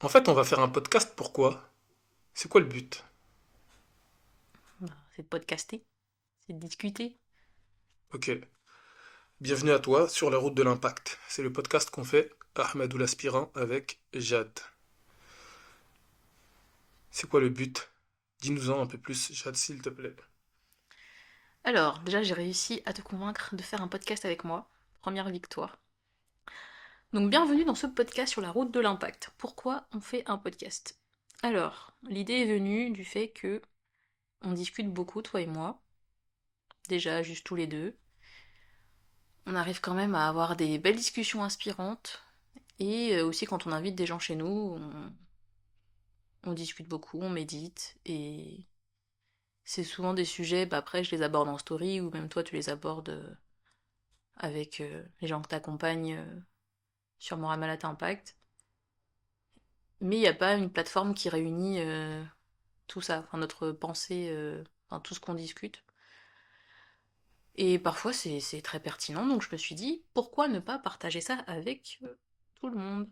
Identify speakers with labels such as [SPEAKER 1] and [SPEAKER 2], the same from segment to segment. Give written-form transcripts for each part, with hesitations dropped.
[SPEAKER 1] En fait, on va faire un podcast, pourquoi? C'est quoi le but?
[SPEAKER 2] Bah, c'est de podcaster, c'est de discuter.
[SPEAKER 1] Ok. Bienvenue à toi sur la route de l'impact. C'est le podcast qu'on fait, Ahmadou l'aspirant, avec Jade. C'est quoi le but? Dis-nous-en un peu plus, Jade, s'il te plaît.
[SPEAKER 2] Alors, déjà, j'ai réussi à te convaincre de faire un podcast avec moi. Première victoire. Donc, bienvenue dans ce podcast sur la route de l'impact. Pourquoi on fait un podcast? Alors, l'idée est venue du fait que on discute beaucoup, toi et moi. Déjà, juste tous les deux. On arrive quand même à avoir des belles discussions inspirantes. Et aussi, quand on invite des gens chez nous, on discute beaucoup, on médite. Et c'est souvent des sujets, bah après, je les aborde en story, ou même toi, tu les abordes avec les gens que tu accompagnes sur Moramal Impact. Mais il n'y a pas une plateforme qui réunit tout ça, enfin, notre pensée, enfin, tout ce qu'on discute. Et parfois c'est très pertinent, donc je me suis dit, pourquoi ne pas partager ça avec tout le monde?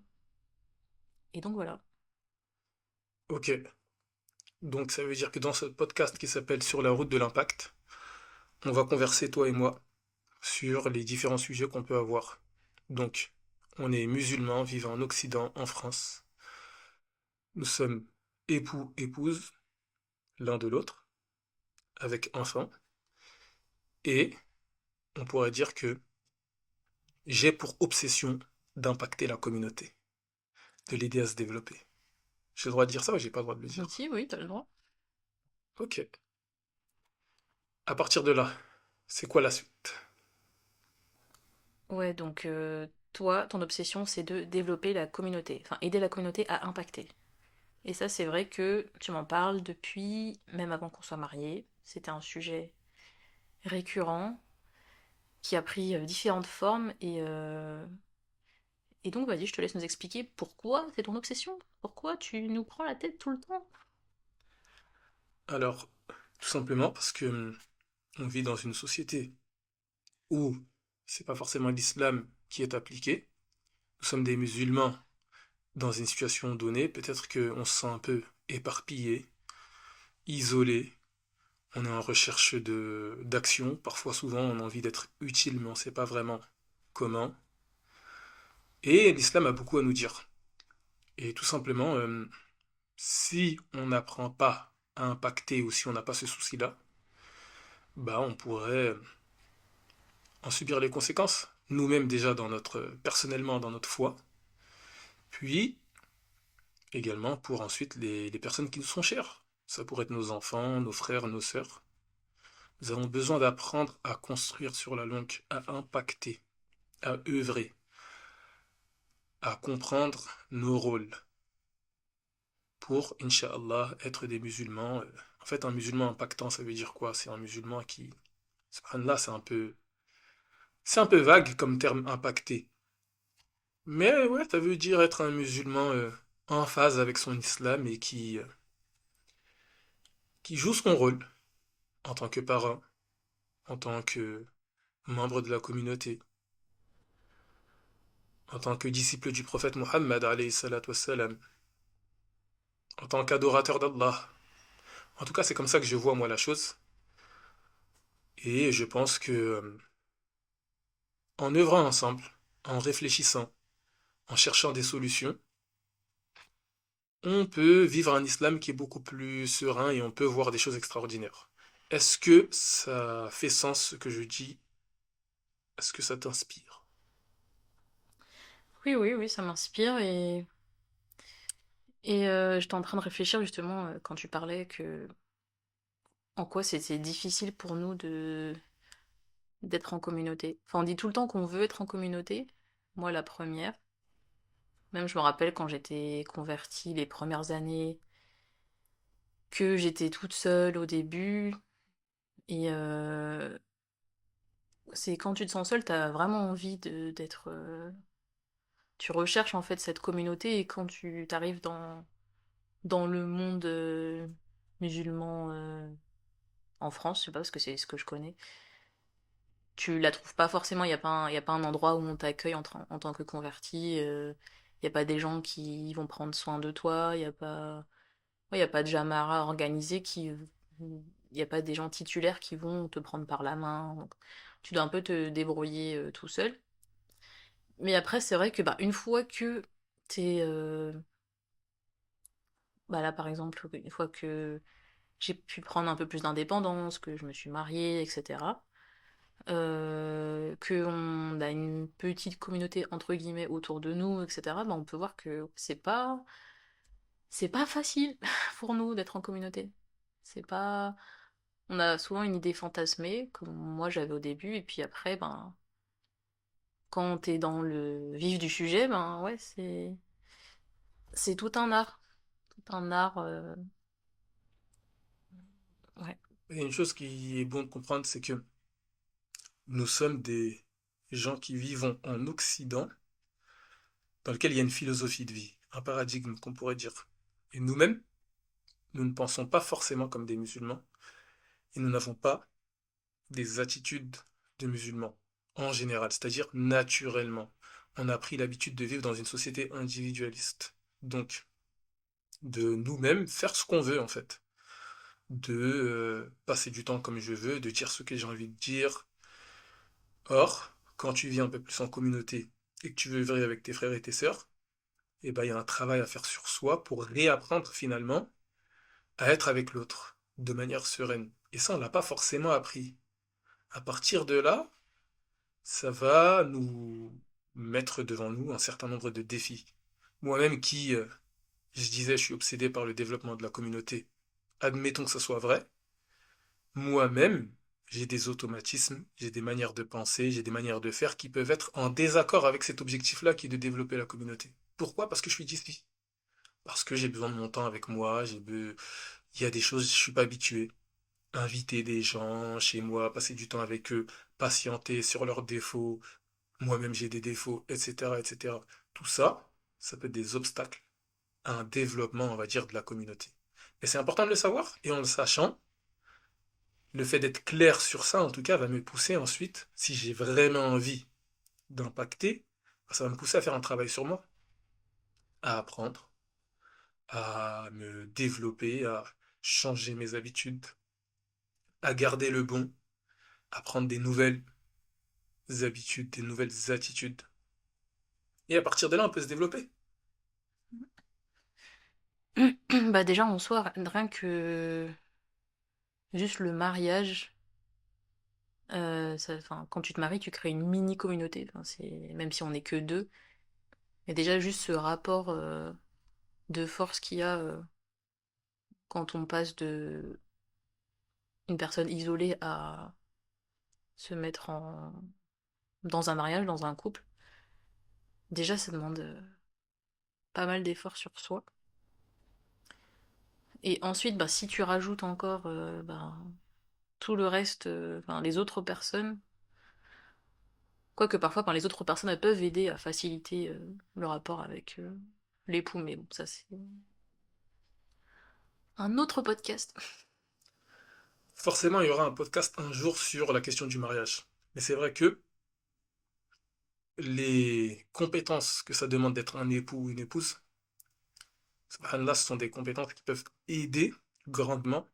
[SPEAKER 2] Et donc voilà.
[SPEAKER 1] Ok. Donc ça veut dire que dans ce podcast qui s'appelle Sur la route de l'impact, on va converser, toi et moi, sur les différents sujets qu'on peut avoir. Donc, on est musulmans vivant en Occident, en France. Nous sommes époux, épouses, l'un de l'autre, avec enfants. Et on pourrait dire que j'ai pour obsession d'impacter la communauté, de l'aider à se développer. J'ai le droit de dire ça ou j'ai pas le droit de le dire?
[SPEAKER 2] Si, oui, t'as le droit.
[SPEAKER 1] Ok. À partir de là, c'est quoi la suite?
[SPEAKER 2] Ouais, donc toi, ton obsession, c'est de développer la communauté, enfin aider la communauté à impacter. Et ça, c'est vrai que tu m'en parles depuis, même avant qu'on soit mariés. C'était un sujet récurrent qui a pris différentes formes et donc vas-y, je te laisse nous expliquer pourquoi c'est ton obsession, pourquoi tu nous prends la tête tout le temps.
[SPEAKER 1] Alors, tout simplement parce que on vit dans une société où c'est pas forcément l'islam qui est appliqué. Nous sommes des musulmans dans une situation donnée. Peut-être qu'on se sent un peu éparpillé, isolé. On est en recherche de d'action. Parfois, souvent, on a envie d'être utile, mais on ne sait pas vraiment comment. Et l'islam a beaucoup à nous dire. Et tout simplement, si on n'apprend pas à impacter ou si on n'a pas ce souci-là, bah on pourrait en subir les conséquences. Nous-mêmes déjà personnellement dans notre foi, puis également pour ensuite les personnes qui nous sont chères. Ça pourrait être nos enfants, nos frères, nos sœurs. Nous avons besoin d'apprendre à construire sur la longue, à impacter, à œuvrer, à comprendre nos rôles pour, Inch'Allah, être des musulmans. En fait, un musulman impactant, ça veut dire quoi? C'est un musulman qui, subhanallah, c'est un peu vague comme terme impacté. Mais ouais, ça veut dire être un musulman en phase avec son islam et qui joue son rôle en tant que parent, en tant que membre de la communauté, en tant que disciple du prophète Mohammed alayhi salatu wassalam, en tant qu'adorateur d'Allah. En tout cas, c'est comme ça que je vois moi la chose. Et je pense que en œuvrant ensemble, en réfléchissant, en cherchant des solutions, on peut vivre un islam qui est beaucoup plus serein et on peut voir des choses extraordinaires. Est-ce que ça fait sens ce que je dis? Est-ce que ça t'inspire?
[SPEAKER 2] Oui, oui, oui, ça m'inspire et j'étais en train de réfléchir justement quand tu parlais que en quoi c'était difficile pour nous de d'être en communauté. Enfin, on dit tout le temps qu'on veut être en communauté. Moi, la première. Même je me rappelle quand j'étais convertie les premières années, que j'étais toute seule au début. Et c'est quand tu te sens seule, t'as vraiment envie d'être. Tu recherches en fait cette communauté et quand tu t'arrives dans le monde musulman en France, je sais pas parce que c'est ce que je connais, tu la trouves pas forcément. Il y a pas un endroit où on t'accueille en tant que converti. Il n'y a pas des gens qui vont prendre soin de toi, il n'y a pas, ouais, y a pas de Jamara organisé qui. Il n'y a pas des gens titulaires qui vont te prendre par la main. Donc, tu dois un peu te débrouiller tout seul. Mais après, c'est vrai que bah, une fois que t'es. Bah là, par exemple, une fois que j'ai pu prendre un peu plus d'indépendance, que je me suis mariée, etc. Qu'on a une petite communauté entre guillemets autour de nous, etc. Bah, on peut voir que c'est pas facile pour nous d'être en communauté. C'est pas. On a souvent une idée fantasmée, comme moi j'avais au début, et puis après, ben, quand t'es dans le vif du sujet, ben ouais, c'est tout un art. Tout un art. Ouais.
[SPEAKER 1] Et une chose qui est bon de comprendre, c'est que nous sommes des gens qui vivons en Occident, dans lequel il y a une philosophie de vie, un paradigme qu'on pourrait dire. Et nous-mêmes, nous ne pensons pas forcément comme des musulmans, et nous n'avons pas des attitudes de musulmans, en général, c'est-à-dire naturellement. On a pris l'habitude de vivre dans une société individualiste. Donc, de nous-mêmes faire ce qu'on veut, en fait. De passer du temps comme je veux, de dire ce que j'ai envie de dire. Or, quand tu vis un peu plus en communauté et que tu veux vivre avec tes frères et tes sœurs, eh ben, il y a un travail à faire sur soi pour réapprendre finalement à être avec l'autre de manière sereine. Et ça, on l'a pas forcément appris. À partir de là, ça va nous mettre devant nous un certain nombre de défis. Moi-même qui, je disais, je suis obsédé par le développement de la communauté. Admettons que ça soit vrai. Moi-même, j'ai des automatismes, j'ai des manières de penser, j'ai des manières de faire qui peuvent être en désaccord avec cet objectif-là qui est de développer la communauté. Pourquoi? Parce que je suis d'ici. Parce que j'ai besoin de mon temps avec moi, il y a des choses, je suis pas habitué. Inviter des gens chez moi, passer du temps avec eux, patienter sur leurs défauts, moi-même j'ai des défauts, etc., etc. Tout ça, ça peut être des obstacles à un développement, on va dire, de la communauté. Et c'est important de le savoir, et en le sachant, le fait d'être clair sur ça, en tout cas, va me pousser ensuite, si j'ai vraiment envie d'impacter, ça va me pousser à faire un travail sur moi, à apprendre, à me développer, à changer mes habitudes, à garder le bon, à prendre des nouvelles habitudes, des nouvelles attitudes. Et à partir de là, on peut se développer.
[SPEAKER 2] Bah déjà en soi, rien que juste le mariage, enfin, quand tu te maries, tu crées une mini communauté. Enfin, même si on n'est que deux, mais déjà juste ce rapport de force qu'il y a quand on passe de une personne isolée à se mettre dans un mariage, dans un couple. Déjà, ça demande pas mal d'efforts sur soi. Et ensuite, bah, si tu rajoutes encore bah, tout le reste, enfin, les autres personnes, quoique parfois, ben, les autres personnes elles peuvent aider à faciliter le rapport avec l'époux, mais bon, ça c'est un autre podcast.
[SPEAKER 1] Forcément, il y aura un podcast un jour sur la question du mariage. Mais c'est vrai que les compétences que ça demande d'être un époux ou une épouse, subhanallah, ce sont des compétences qui peuvent aider grandement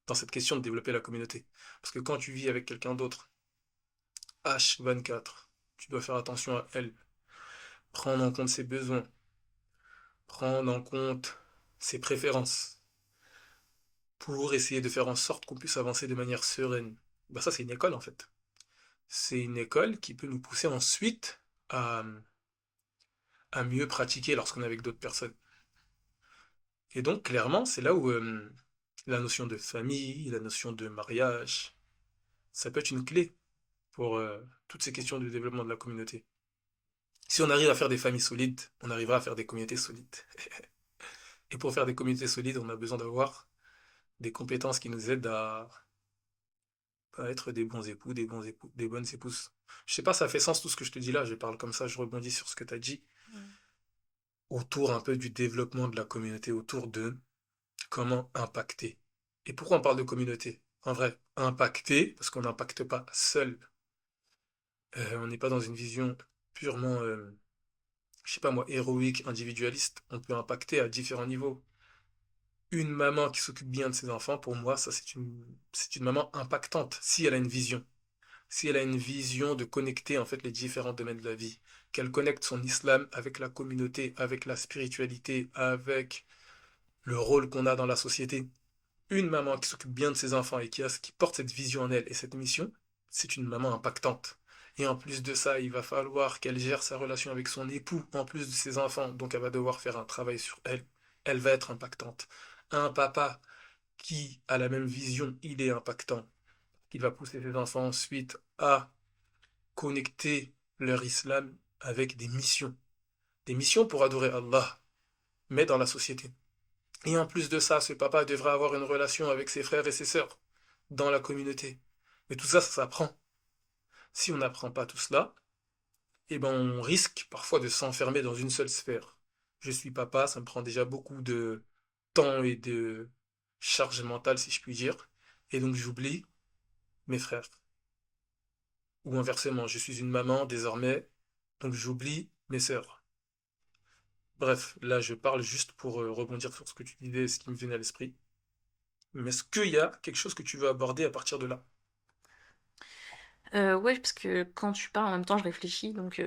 [SPEAKER 1] dans cette question de développer la communauté. Parce que quand tu vis avec quelqu'un d'autre, H24, tu dois faire attention à elle, prendre en compte ses besoins, prendre en compte ses préférences, pour essayer de faire en sorte qu'on puisse avancer de manière sereine. Bah ça, c'est une école en fait. C'est une école qui peut nous pousser ensuite à mieux pratiquer lorsqu'on est avec d'autres personnes. Et donc, clairement, c'est là où la notion de famille, la notion de mariage, ça peut être une clé pour toutes ces questions de développement de la communauté. Si on arrive à faire des familles solides, on arrivera à faire des communautés solides. Et pour faire des communautés solides, on a besoin d'avoir des compétences qui nous aident à être des bons époux, des bons époux, des bonnes épouses. Je sais pas, ça fait sens tout ce que je te dis là, je parle comme ça, je rebondis sur ce que tu as dit, autour un peu du développement de la communauté, autour de comment impacter. Et pourquoi on parle de communauté? En vrai, impacter, parce qu'on n'impacte pas seul. On n'est pas dans une vision purement je sais pas moi, héroïque, individualiste, on peut impacter à différents niveaux. Une maman qui s'occupe bien de ses enfants, pour moi, ça c'est une maman impactante, si elle a une vision. Si elle a une vision de connecter en fait les différents domaines de la vie, qu'elle connecte son islam avec la communauté, avec la spiritualité, avec le rôle qu'on a dans la société. Une maman qui s'occupe bien de ses enfants et qui porte cette vision en elle et cette mission, c'est une maman impactante. Et en plus de ça, il va falloir qu'elle gère sa relation avec son époux, en plus de ses enfants, donc elle va devoir faire un travail sur elle. Elle va être impactante. Un papa qui a la même vision, il est impactant. Il va pousser ses enfants ensuite à connecter leur islam avec des missions. Des missions pour adorer Allah, mais dans la société. Et en plus de ça, ce papa devrait avoir une relation avec ses frères et ses sœurs dans la communauté. Mais tout ça, ça s'apprend. Si on n'apprend pas tout cela, eh ben on risque parfois de s'enfermer dans une seule sphère. Je suis papa, ça me prend déjà beaucoup de temps et de charge mentale, si je puis dire. Et donc j'oublie mes frères. Ou inversement, je suis une maman désormais, donc j'oublie mes sœurs. Bref, là je parle juste pour rebondir sur ce que tu disais, ce qui me venait à l'esprit. Mais est-ce qu'il y a quelque chose que tu veux aborder à partir de là?
[SPEAKER 2] Ouais, parce que quand tu parles, en même temps, je réfléchis. Donc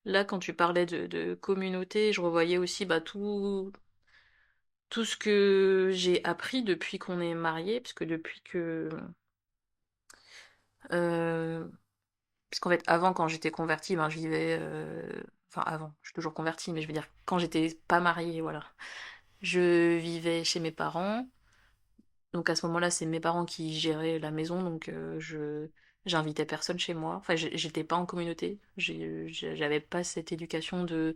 [SPEAKER 2] là, quand tu parlais de communauté, je revoyais aussi bah, tout ce que j'ai appris depuis qu'on est mariés, parce que depuis que... euh, parce qu'en fait, avant, quand j'étais convertie, ben, je vivais... Enfin, avant, je suis toujours convertie, mais je veux dire, quand j'étais pas mariée, voilà. Je vivais chez mes parents. Donc à ce moment-là, c'est mes parents qui géraient la maison, donc j'invitais personne chez moi. Enfin, j'étais pas en communauté. J'avais pas cette éducation de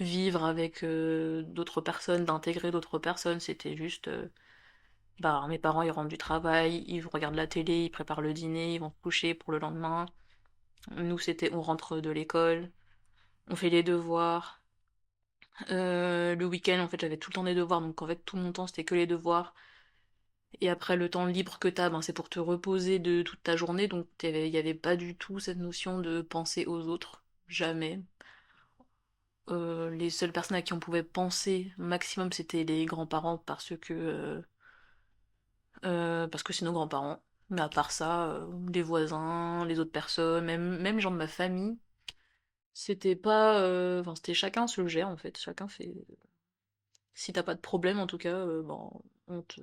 [SPEAKER 2] vivre avec d'autres personnes, d'intégrer d'autres personnes. C'était juste, bah, mes parents, ils rentrent du travail, ils regardent la télé, ils préparent le dîner, ils vont se coucher pour le lendemain. Nous, c'était, on rentre de l'école, on fait les devoirs. Le week-end, en fait, j'avais tout le temps des devoirs, donc en fait, tout mon temps, c'était que les devoirs. Et après, le temps libre que t'as, ben, c'est pour te reposer de toute ta journée, donc il n'y avait pas du tout cette notion de penser aux autres. Jamais. Les seules personnes à qui on pouvait penser maximum, c'était les grands-parents parce que c'est nos grands-parents. Mais à part ça, les voisins, les autres personnes, même les gens de ma famille, c'était pas. Enfin, c'était chacun se le gère en fait. Chacun fait. Si t'as pas de problème, en tout cas, bon, on te,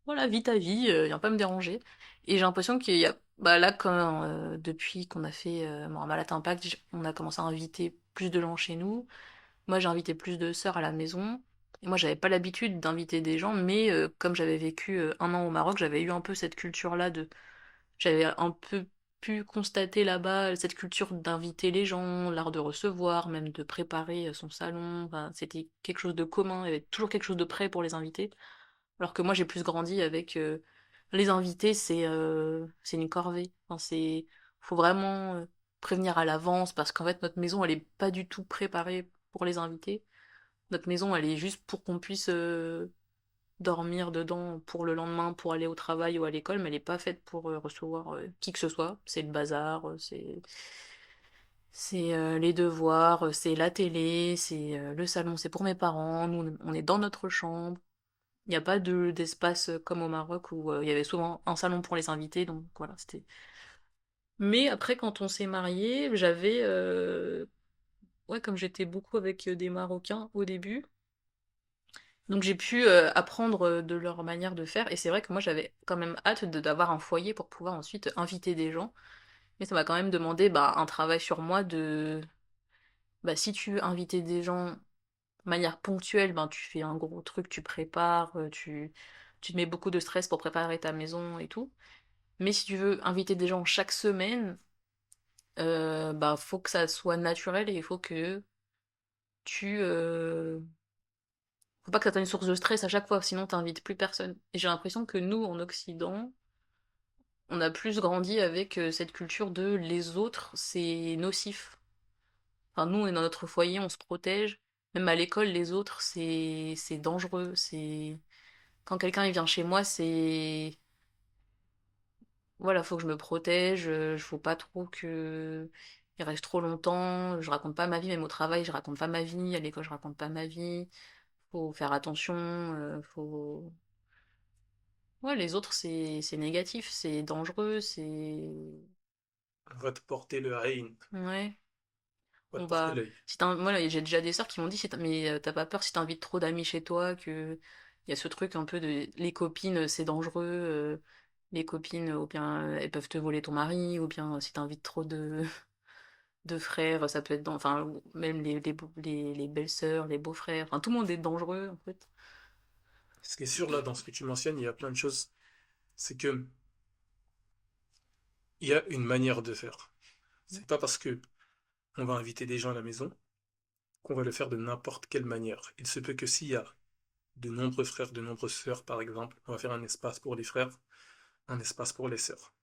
[SPEAKER 2] voilà, vis ta vie, viens pas me déranger. Et j'ai l'impression qu'il y a, bah là, quand, depuis qu'on a fait bon, Malat Impact, on a commencé à inviter plus de gens chez nous. Moi, j'ai invité plus de sœurs à la maison. Et moi, j'avais pas l'habitude d'inviter des gens, mais comme j'avais vécu un an au Maroc, j'avais eu un peu cette culture-là de. J'avais un peu pu constater là-bas cette culture d'inviter les gens, l'art de recevoir, même de préparer son salon. Enfin, c'était quelque chose de commun, il y avait toujours quelque chose de prêt pour les invités. Alors que moi, j'ai plus grandi avec les invités, c'est une corvée. Enfin, faut vraiment prévenir à l'avance parce qu'en fait, notre maison, elle est pas du tout préparée pour les invités. Notre maison, elle est juste pour qu'on puisse dormir dedans pour le lendemain, pour aller au travail ou à l'école, mais elle est pas faite pour recevoir qui que ce soit. C'est le bazar, c'est les devoirs, c'est la télé, c'est le salon, c'est pour mes parents. Nous, on est dans notre chambre. Il n'y a pas d'espace comme au Maroc où il y avait souvent un salon pour les invités, donc voilà, c'était. Mais après, quand on s'est mariés, ouais, comme j'étais beaucoup avec des Marocains au début, donc j'ai pu apprendre de leur manière de faire, et c'est vrai que moi j'avais quand même hâte d'avoir un foyer pour pouvoir ensuite inviter des gens, mais ça m'a quand même demandé bah, un travail sur moi de. Bah, si tu veux inviter des gens de manière ponctuelle, ben, tu fais un gros truc, tu prépares, tu te mets beaucoup de stress pour préparer ta maison et tout. Mais si tu veux inviter des gens chaque semaine, bah faut que ça soit naturel et il faut que tu faut pas que ça soit une source de stress à chaque fois, sinon t'invites plus personne. Et j'ai l'impression que nous, en Occident, on a plus grandi avec cette culture de les autres, c'est nocif. Enfin, nous, on est dans notre foyer, on se protège. Même à l'école, les autres, c'est dangereux. C'est quand quelqu'un il vient chez moi, c'est voilà, faut que je me protège, faut pas trop que il reste trop longtemps, je raconte pas ma vie, même au travail, je raconte pas ma vie, à l'école, je raconte pas ma vie. Faut faire attention, faut... Ouais, les autres, c'est négatif, c'est dangereux, c'est...
[SPEAKER 1] On va te porter le haine,
[SPEAKER 2] Ouais.
[SPEAKER 1] on va
[SPEAKER 2] On
[SPEAKER 1] te porter
[SPEAKER 2] va...
[SPEAKER 1] l'œil.
[SPEAKER 2] Moi, là, j'ai déjà des sœurs qui m'ont dit, mais t'as pas peur si t'invites trop d'amis chez toi, que... Il y a ce truc un peu de... Les copines, c'est dangereux, les copines, ou bien elles peuvent te voler ton mari, ou bien si t'invites trop de frères, ça peut être... Enfin, même les belles-sœurs, les beaux-frères, enfin, tout le monde est dangereux, en fait.
[SPEAKER 1] Ce qui est sûr là, dans ce que tu mentionnes, il y a plein de choses. C'est que il y a une manière de faire. C'est pas parce que on va inviter des gens à la maison qu'on va le faire de n'importe quelle manière. Il se peut que s'il y a de nombreux frères, de nombreuses sœurs, par exemple, on va faire un espace pour les frères, un espace pour les sœurs.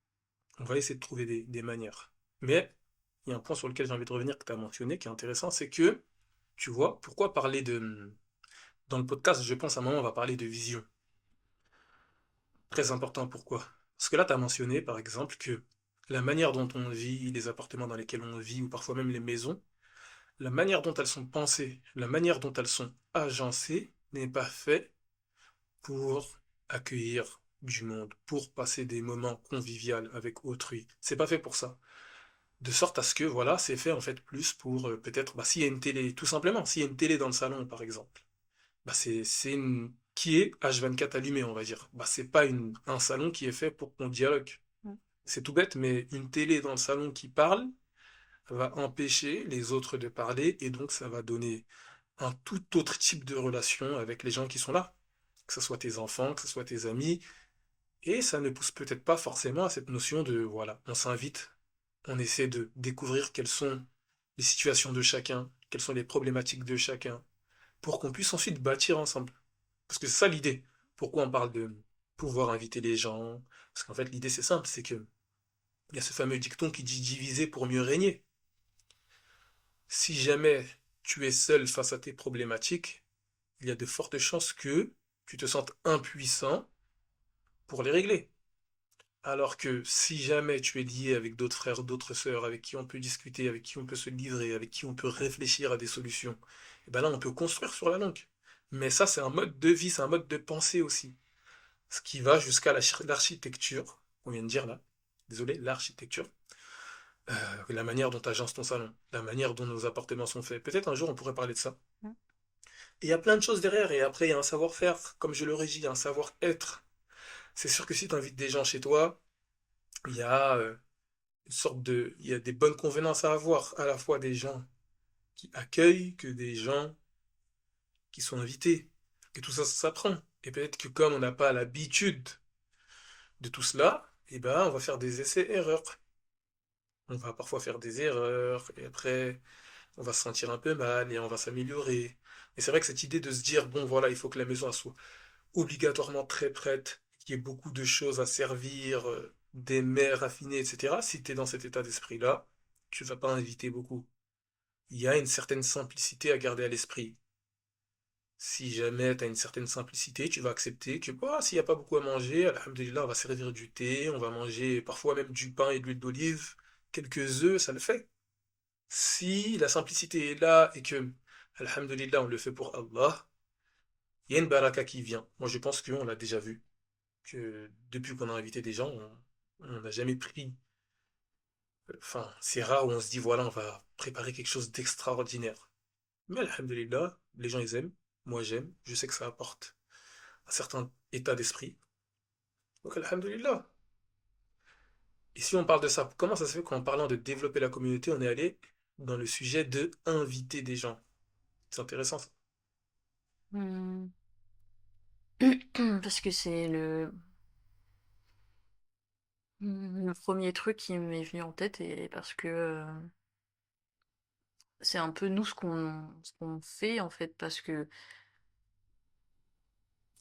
[SPEAKER 1] On va essayer de trouver des manières. Mais il y a un point sur lequel j'ai envie de revenir que tu as mentionné, qui est intéressant, c'est que, tu vois, pourquoi parler de... Dans le podcast, je pense à un moment, on va parler de vision. Très important, pourquoi? Parce que là, tu as mentionné, par exemple, que la manière dont on vit, les appartements dans lesquels on vit, ou parfois même les maisons, la manière dont elles sont pensées, la manière dont elles sont agencées, n'est pas fait pour accueillir du monde, pour passer des moments conviviaux avec autrui. C'est pas fait pour ça. De sorte à ce que, voilà, c'est fait en fait plus pour peut-être, bah, s'il y a une télé, tout simplement, s'il y a une télé dans le salon, par exemple, bah, c'est une qui est H24 allumée, on va dire. Bah, c'est pas un salon qui est fait pour qu'on dialogue.
[SPEAKER 2] Mm.
[SPEAKER 1] C'est tout bête, mais une télé dans le salon qui parle va empêcher les autres de parler et donc ça va donner un tout autre type de relation avec les gens qui sont là. Que ce soit tes enfants, que ce soit tes amis. Et ça ne pousse peut-être pas forcément à cette notion de, voilà, on s'invite, on essaie de découvrir quelles sont les situations de chacun, quelles sont les problématiques de chacun, pour qu'on puisse ensuite bâtir ensemble. Parce que c'est ça l'idée. Pourquoi on parle de pouvoir inviter les gens? Parce qu'en fait, l'idée c'est simple, c'est que il y a ce fameux dicton qui dit diviser pour mieux régner. Si jamais tu es seul face à tes problématiques, il y a de fortes chances que tu te sentes impuissant pour les régler. Alors que si jamais tu es lié avec d'autres frères, d'autres sœurs, avec qui on peut discuter, avec qui on peut se livrer, avec qui on peut réfléchir à des solutions, et ben là on peut construire sur la langue. Mais ça c'est un mode de vie, c'est un mode de pensée aussi. Ce qui va jusqu'à l'architecture, on vient de dire là, désolé, l'architecture, la manière dont tu agences ton salon, la manière dont nos appartements sont faits. Peut-être un jour on pourrait parler de ça.
[SPEAKER 2] Mm.
[SPEAKER 1] Et il y a plein de choses derrière, et après il y a un savoir-faire, comme je le régis, il y a un savoir-être. C'est sûr que si tu invites des gens chez toi, il y a il y a des bonnes convenances à avoir, à la fois des gens qui accueillent que des gens qui sont invités. Et tout ça, ça s'apprend. Et peut-être que comme on n'a pas l'habitude de tout cela, eh ben, on va faire des essais-erreurs. On va parfois faire des erreurs, et après, on va se sentir un peu mal, et on va s'améliorer. Et c'est vrai que cette idée de se dire, bon, voilà, il faut que la maison elle soit obligatoirement très prête, qu'il y ait beaucoup de choses à servir, des mets raffinés, etc. Si tu es dans cet état d'esprit-là, tu vas pas inviter beaucoup. Il y a une certaine simplicité à garder à l'esprit. Si jamais tu as une certaine simplicité, tu vas accepter que bah, s'il n'y a pas beaucoup à manger, alhamdoulilah, on va servir du thé, on va manger parfois même du pain et de l'huile d'olive, quelques œufs, ça le fait. Si la simplicité est là et que, alhamdoulilah, on le fait pour Allah, il y a une baraka qui vient. Moi, je pense qu'on l'a déjà vu, que depuis qu'on a invité des gens, on n'a jamais pris. Enfin, c'est rare où on se dit, voilà, on va préparer quelque chose d'extraordinaire. Mais alhamdulillah, les gens ils aiment, moi j'aime, je sais que ça apporte un certain état d'esprit. Donc alhamdulillah. Et si on parle de ça, comment ça se fait qu'en parlant de développer la communauté, on est allé dans le sujet de inviter des gens? C'est intéressant ça.
[SPEAKER 2] Hmm. Parce que c'est le premier truc qui m'est venu en tête et parce que c'est un peu nous ce qu'on fait en fait parce que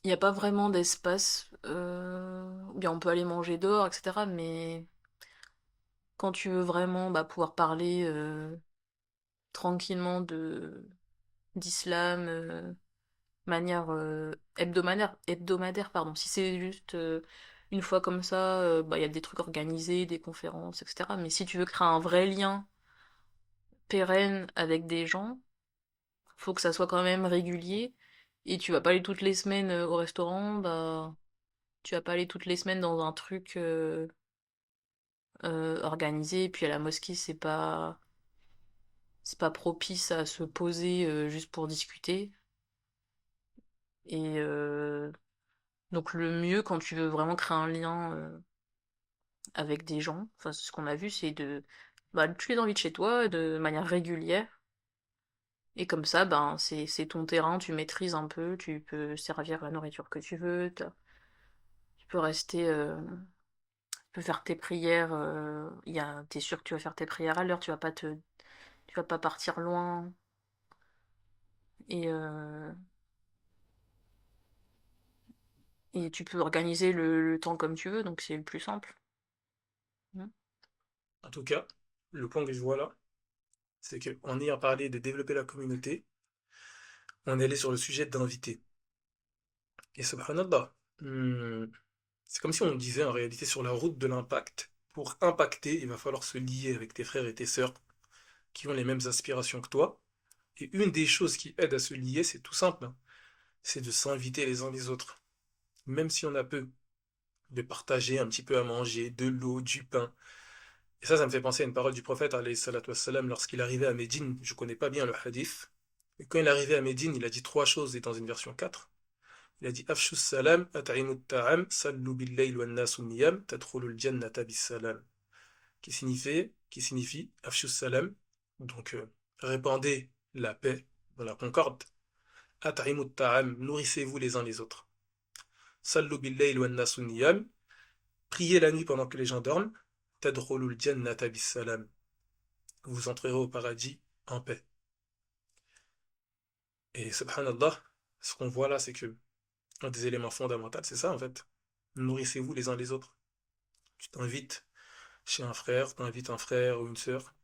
[SPEAKER 2] il n'y a pas vraiment d'espace où bien on peut aller manger dehors etc. Mais quand tu veux vraiment bah, pouvoir parler tranquillement de d'islam manière hebdomadaire pardon si c'est juste une fois comme ça bah il y a des trucs organisés des conférences etc. Mais si tu veux créer un vrai lien pérenne avec des gens, faut que ça soit quand même régulier. Et tu vas pas aller toutes les semaines au restaurant, bah tu vas pas aller toutes les semaines dans un truc organisé. Et puis à la mosquée, c'est pas propice à se poser juste pour discuter. Et donc le mieux quand tu veux vraiment créer un lien avec des gens, enfin ce qu'on a vu, c'est de bah, tu les invites chez toi de manière régulière. Et comme ça, ben c'est ton terrain, tu maîtrises un peu, tu peux servir la nourriture que tu veux, tu peux rester, tu peux faire tes prières, t'es sûr que tu vas faire tes prières à l'heure, tu vas pas partir loin, et, euh, et tu peux organiser le temps comme tu veux, donc c'est le plus simple. Mm.
[SPEAKER 1] En tout cas, le point que je vois là, c'est qu'en ayant parlé de développer la communauté, on est allé sur le sujet d'inviter. Et subhanallah, c'est comme si on disait en réalité sur la route de l'impact. Pour impacter, il va falloir se lier avec tes frères et tes sœurs qui ont les mêmes aspirations que toi. Et une des choses qui aide à se lier, c'est tout simple, hein, c'est de s'inviter les uns les autres. Même si on a peu, de partager un petit peu à manger, de l'eau, du pain. Et ça me fait penser à une parole du prophète, alayhi salatu wassalam, lorsqu'il arrivait à Médine. Je connais pas bien le hadith. Et quand il arrivait à Médine, il a dit trois choses, et dans une version 4. Il a dit Afshu salam, at'imu ta'am, sallu bil-layl wan nasu niyam, tadkhulul jannata bis-salam. Qui signifie Afshu salam, donc répandez la paix dans la concorde. At'imu ta'am, nourrissez-vous les uns les autres. Sallu bil-layl wan nasu niyam, priez la nuit pendant que les gens dorment. Tadkhulul jannata bis-salam. Vous entrerez au paradis en paix. Et subhanallah, ce qu'on voit là, c'est que un des éléments fondamentaux, c'est ça en fait. Nourrissez-vous les uns les autres. Tu t'invites chez un frère, t'invites un frère ou une sœur,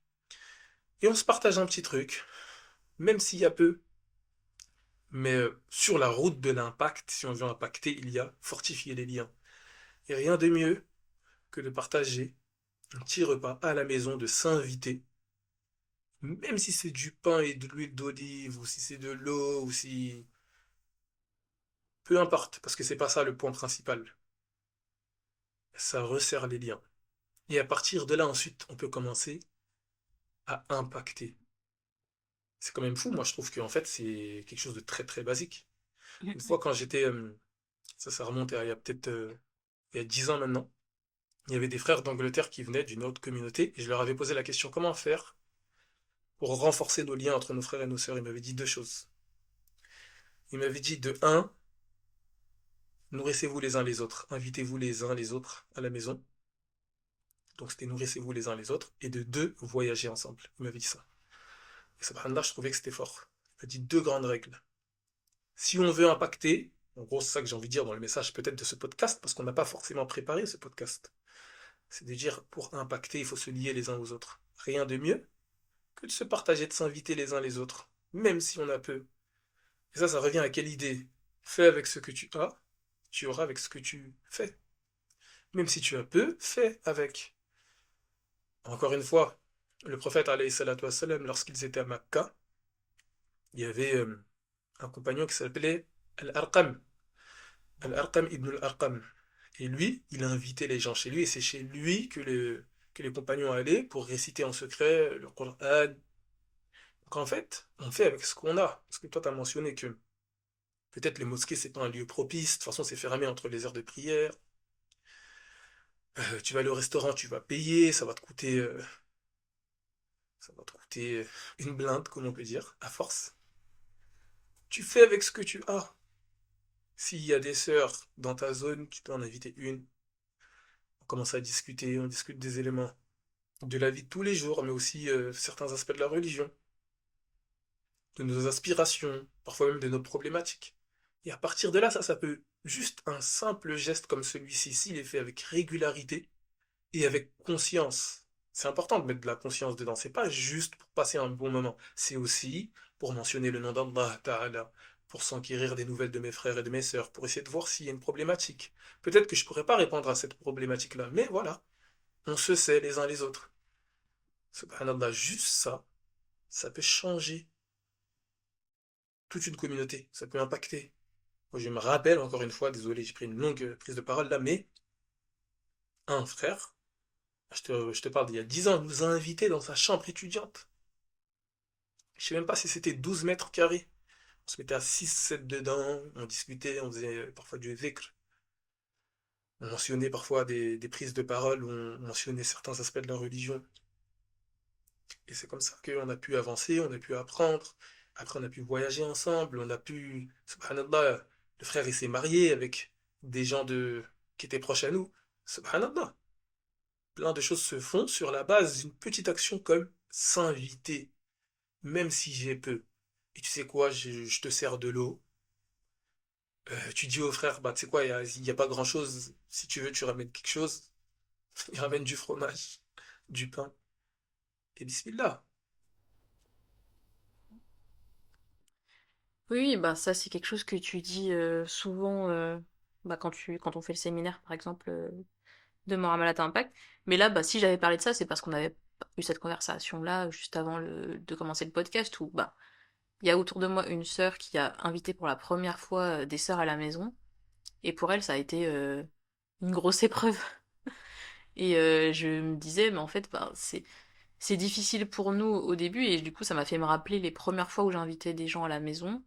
[SPEAKER 1] et on se partage un petit truc, même s'il y a peu. Mais sur la route de l'impact, si on veut impacter, il y a fortifier les liens. Et rien de mieux que de partager un petit repas à la maison, de s'inviter, même si c'est du pain et de l'huile d'olive, ou si c'est de l'eau, ou si... Peu importe, parce que c'est pas ça le point principal. Ça resserre les liens. Et à partir de là, ensuite, on peut commencer à impacter. C'est quand même fou, moi je trouve qu'en fait c'est quelque chose de très très basique. Une fois quand j'étais, ça remonte à il y a peut-être il y a 10 ans maintenant, il y avait des frères d'Angleterre qui venaient d'une autre communauté et je leur avais posé la question comment faire pour renforcer nos liens entre nos frères et nos sœurs. Ils m'avaient dit deux choses. Ils m'avaient dit de un, nourrissez-vous les uns les autres, invitez-vous les uns les autres à la maison. Donc c'était nourrissez-vous les uns les autres. Et de deux, voyagez ensemble. Ils m'avaient dit ça. Et subhanallah, je trouvais que c'était fort. Il m'a dit deux grandes règles. Si on veut impacter, en gros, c'est ça que j'ai envie de dire dans le message peut-être de ce podcast, parce qu'on n'a pas forcément préparé ce podcast. C'est de dire, pour impacter, il faut se lier les uns aux autres. Rien de mieux que de se partager, de s'inviter les uns les autres, même si on a peu. Et ça revient à quelle idée? Fais avec ce que tu as, tu auras avec ce que tu fais. Même si tu as peu, fais avec. Encore une fois, le prophète, alayhi salatu wassalam, lorsqu'ils étaient à Makkah, il y avait un compagnon qui s'appelait Al-Arqam. Al-Arqam ibn al-Arqam. Et lui, il a invité les gens chez lui, et c'est chez lui que les compagnons allaient pour réciter en secret le Coran. Donc en fait, on fait avec ce qu'on a. Parce que toi, tu as mentionné que peut-être les mosquées, c'est pas un lieu propice. De toute façon, c'est fermé entre les heures de prière. Tu vas aller au restaurant, tu vas payer, ça va te coûter une blinde, comme on peut dire, à force. Tu fais avec ce que tu as. S'il y a des sœurs dans ta zone, tu peux en inviter une. On commence à discuter, on discute des éléments de la vie de tous les jours, mais aussi certains aspects de la religion, de nos aspirations, parfois même de nos problématiques. Et à partir de là, ça peut juste un simple geste comme celui-ci, s'il est fait avec régularité et avec conscience. C'est important de mettre de la conscience dedans. C'est pas juste pour passer un bon moment. C'est aussi pour mentionner le nom d'Allah Ta'ala, pour s'enquérir des nouvelles de mes frères et de mes sœurs, pour essayer de voir s'il y a une problématique. Peut-être que je pourrais pas répondre à cette problématique-là, mais voilà, on se sait les uns les autres. Subhanallah, juste ça, ça peut changer toute une communauté, ça peut impacter. Moi, je me rappelle, encore une fois, désolé, j'ai pris une longue prise de parole là, mais un frère, je te parle d'il y a 10 ans, il nous a invités dans sa chambre étudiante. Je sais même pas si c'était 12 mètres carrés. On se mettait à 6, 7 dedans, on discutait, on faisait parfois du zikr. On mentionnait parfois des prises de parole où on mentionnait certains aspects de la religion. Et c'est comme ça qu'on a pu avancer, on a pu apprendre. Après, on a pu voyager ensemble, on a pu, subhanallah, le frère il s'est marié avec des gens qui étaient proches à nous. Subhanallah. Plein de choses se font sur la base d'une petite action comme s'inviter, même si j'ai peu. Et tu sais quoi, je te sers de l'eau. Tu dis au frère, bah tu sais quoi, il y a pas grand-chose. Si tu veux, tu ramènes quelque chose. Il ramène du fromage, du pain. Et bismillah.
[SPEAKER 2] Oui, bah ça c'est quelque chose que tu dis souvent bah, quand on fait le séminaire par exemple de Moramal Impact. Mais là, bah si j'avais parlé de ça, c'est parce qu'on avait eu cette conversation là juste avant de commencer le podcast où bah il y a autour de moi une sœur qui a invité pour la première fois des sœurs à la maison et pour elle ça a été une grosse épreuve. Et je me disais mais en fait bah c'est difficile pour nous au début et du coup ça m'a fait me rappeler les premières fois où j'invitais des gens à la maison.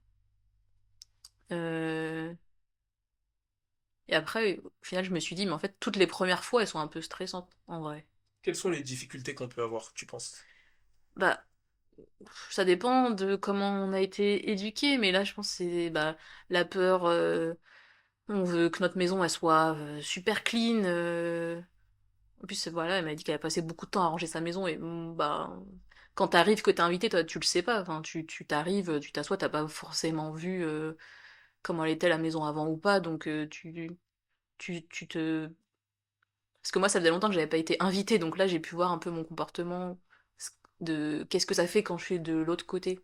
[SPEAKER 2] Euh, Et après, au final, je me suis dit, mais en fait, toutes les premières fois, elles sont un peu stressantes, en vrai.
[SPEAKER 1] Quelles sont les difficultés qu'on peut avoir, tu penses?
[SPEAKER 2] Bah, ça dépend de comment on a été éduqué, mais là, je pense que c'est bah, la peur. On veut que notre maison, elle soit super clean. En plus, voilà, elle m'a dit qu'elle a passé beaucoup de temps à ranger sa maison, et bah, quand t'arrives, que t'es invité, toi, tu le sais pas. Enfin, tu t'arrives, tu t'assois, t'as pas forcément vu comment elle était la maison avant ou pas, donc tu te parce que moi, ça faisait longtemps que j'avais pas été invitée, donc là, j'ai pu voir un peu mon comportement de qu'est-ce que ça fait quand je suis de l'autre côté.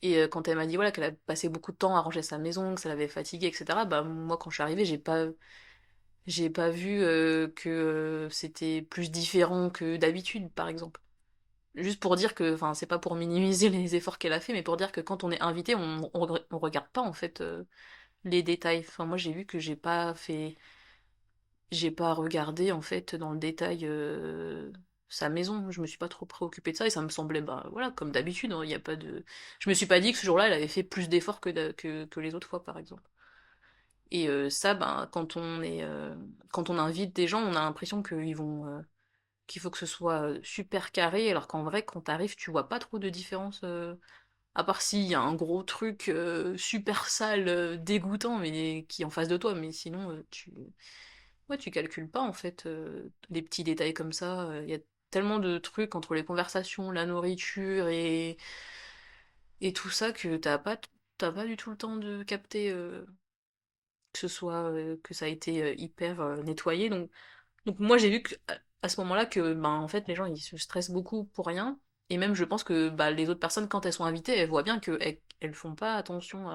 [SPEAKER 2] Et quand elle m'a dit voilà qu'elle a passé beaucoup de temps à ranger sa maison, que ça l'avait fatiguée, etc. Bah moi, quand je suis arrivée, j'ai pas vu que c'était plus différent que d'habitude, par exemple. Juste pour dire que, enfin, c'est pas pour minimiser les efforts qu'elle a fait, mais pour dire que quand on est invité, on regarde pas en fait les détails. Enfin, moi, j'ai vu que j'ai pas regardé en fait dans le détail sa maison. Je me suis pas trop préoccupée de ça et ça me semblait bah voilà comme d'habitude. Il y a pas de. Je me suis pas dit que ce jour-là elle avait fait plus d'efforts que les autres fois par exemple. Et ça ben quand on invite des gens on a l'impression qu'ils vont qu'il faut que ce soit super carré alors qu'en vrai quand t'arrives tu vois pas trop de différence. À part s'il y a un gros truc super sale, dégoûtant, mais qui est en face de toi, mais sinon, ouais, tu calcules pas en fait les petits détails comme ça. Il y a tellement de trucs entre les conversations, la nourriture et tout ça que t'as pas du tout le temps de capter que ce soit que ça a été hyper nettoyé. Donc moi j'ai vu que, à ce moment-là que ben en fait les gens ils se stressent beaucoup pour rien. Et même je pense que bah, les autres personnes quand elles sont invitées elles voient bien elles font pas attention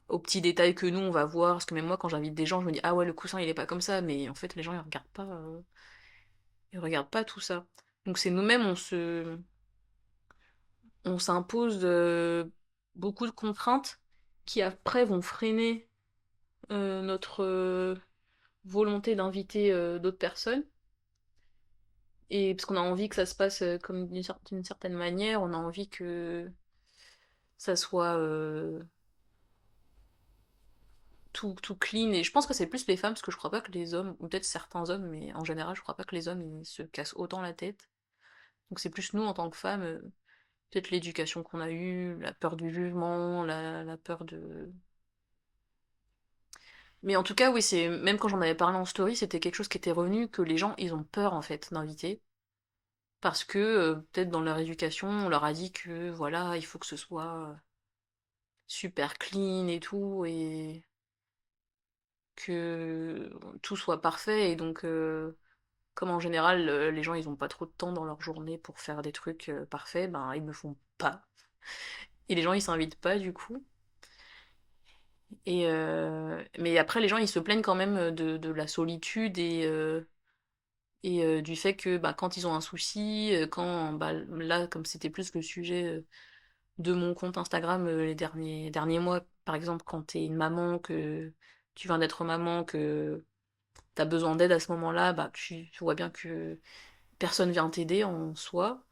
[SPEAKER 2] aux petits détails que nous on va voir. Parce que même moi quand j'invite des gens je me dis ah ouais le coussin il est pas comme ça mais en fait les gens ils regardent pas tout ça. Donc c'est nous-mêmes, on s'impose beaucoup de contraintes qui après vont freiner notre volonté d'inviter d'autres personnes. Et parce qu'on a envie que ça se passe comme d'une certaine manière, on a envie que ça soit tout clean. Et je pense que c'est plus les femmes, parce que je crois pas que les hommes, ou peut-être certains hommes, mais en général, je crois pas que les hommes ils se cassent autant la tête. Donc c'est plus nous en tant que femmes. Peut-être l'éducation qu'on a eue, la peur du jugement, la peur de... Mais en tout cas, oui, c'est même quand j'en avais parlé en story, c'était quelque chose qui était revenu, que les gens, ils ont peur en fait d'inviter. Parce que peut-être dans leur éducation, on leur a dit que voilà, il faut que ce soit super clean et tout, et que tout soit parfait. Et donc, comme en général, les gens, ils ont pas trop de temps dans leur journée pour faire des trucs parfaits, ben ils ne font pas. Et les gens, ils s'invitent pas du coup. Et mais après, les gens, ils se plaignent quand même de la solitude et du fait que bah, quand ils ont un souci, quand bah, là, comme c'était plus le sujet de mon compte Instagram les derniers mois, par exemple, quand t'es une maman, que tu viens d'être maman, que t'as besoin d'aide à ce moment-là, bah tu vois bien que personne vient t'aider en soi.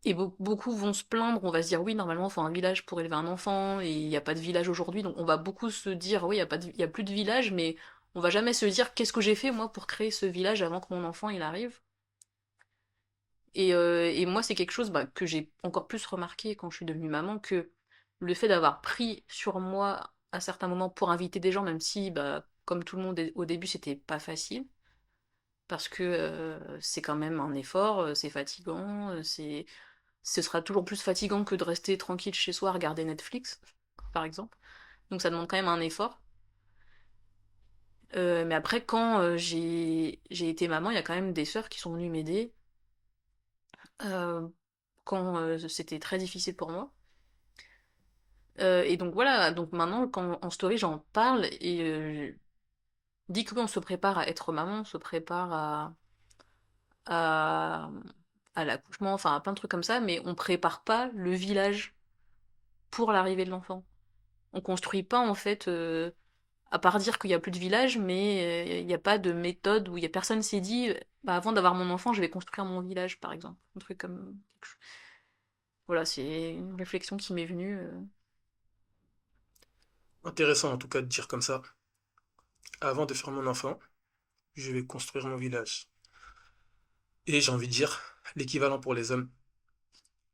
[SPEAKER 2] Et beaucoup vont se plaindre, on va se dire oui, normalement, il faut un village pour élever un enfant, et il n'y a pas de village aujourd'hui, donc on va beaucoup se dire oui, il y a plus de village, mais on va jamais se dire qu'est-ce que j'ai fait moi pour créer ce village avant que mon enfant il arrive. Et moi, c'est quelque chose bah, que j'ai encore plus remarqué quand je suis devenue maman, que le fait d'avoir pris sur moi à certains moments pour inviter des gens, même si, bah, comme tout le monde au début, c'était pas facile, parce que c'est quand même un effort, c'est fatigant, ce sera toujours plus fatigant que de rester tranquille chez soi à regarder Netflix, par exemple. Donc ça demande quand même un effort. Mais après, quand j'ai été maman, il y a quand même des sœurs qui sont venues m'aider euh, quand c'était très difficile pour moi. Et donc voilà, donc maintenant, quand en story j'en parle et dis que oui, on se prépare à être maman, on se prépare à, à l'accouchement, enfin à plein de trucs comme ça, mais on prépare pas le village pour l'arrivée de l'enfant. On construit pas en fait, à part dire qu'il y a plus de village, mais il n'y a pas de méthode où il y a personne s'est dit, bah, avant d'avoir mon enfant, je vais construire mon village, par exemple. Un truc comme. Voilà, c'est une réflexion qui m'est venue.
[SPEAKER 1] Intéressant en tout cas de dire comme ça. Avant de faire mon enfant, je vais construire mon village. Et j'ai envie de dire l'équivalent pour les hommes.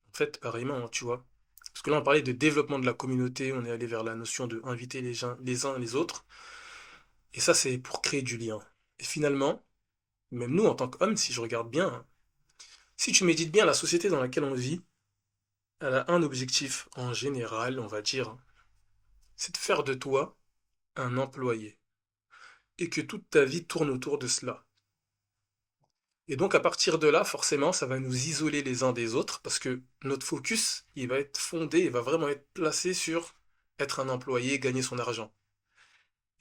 [SPEAKER 1] En fait, pareillement, hein, tu vois. Parce que là, on parlait de développement de la communauté, on est allé vers la notion de inviter les uns les autres. Et ça, c'est pour créer du lien. Et finalement, même nous, en tant qu'hommes, si je regarde bien, hein, si tu médites bien la société dans laquelle on vit, elle a un objectif en général, on va dire, hein, c'est de faire de toi un employé. Et que toute ta vie tourne autour de cela. Et donc à partir de là, forcément, ça va nous isoler les uns des autres parce que notre focus, il va être fondé, il va vraiment être placé sur être un employé, gagner son argent.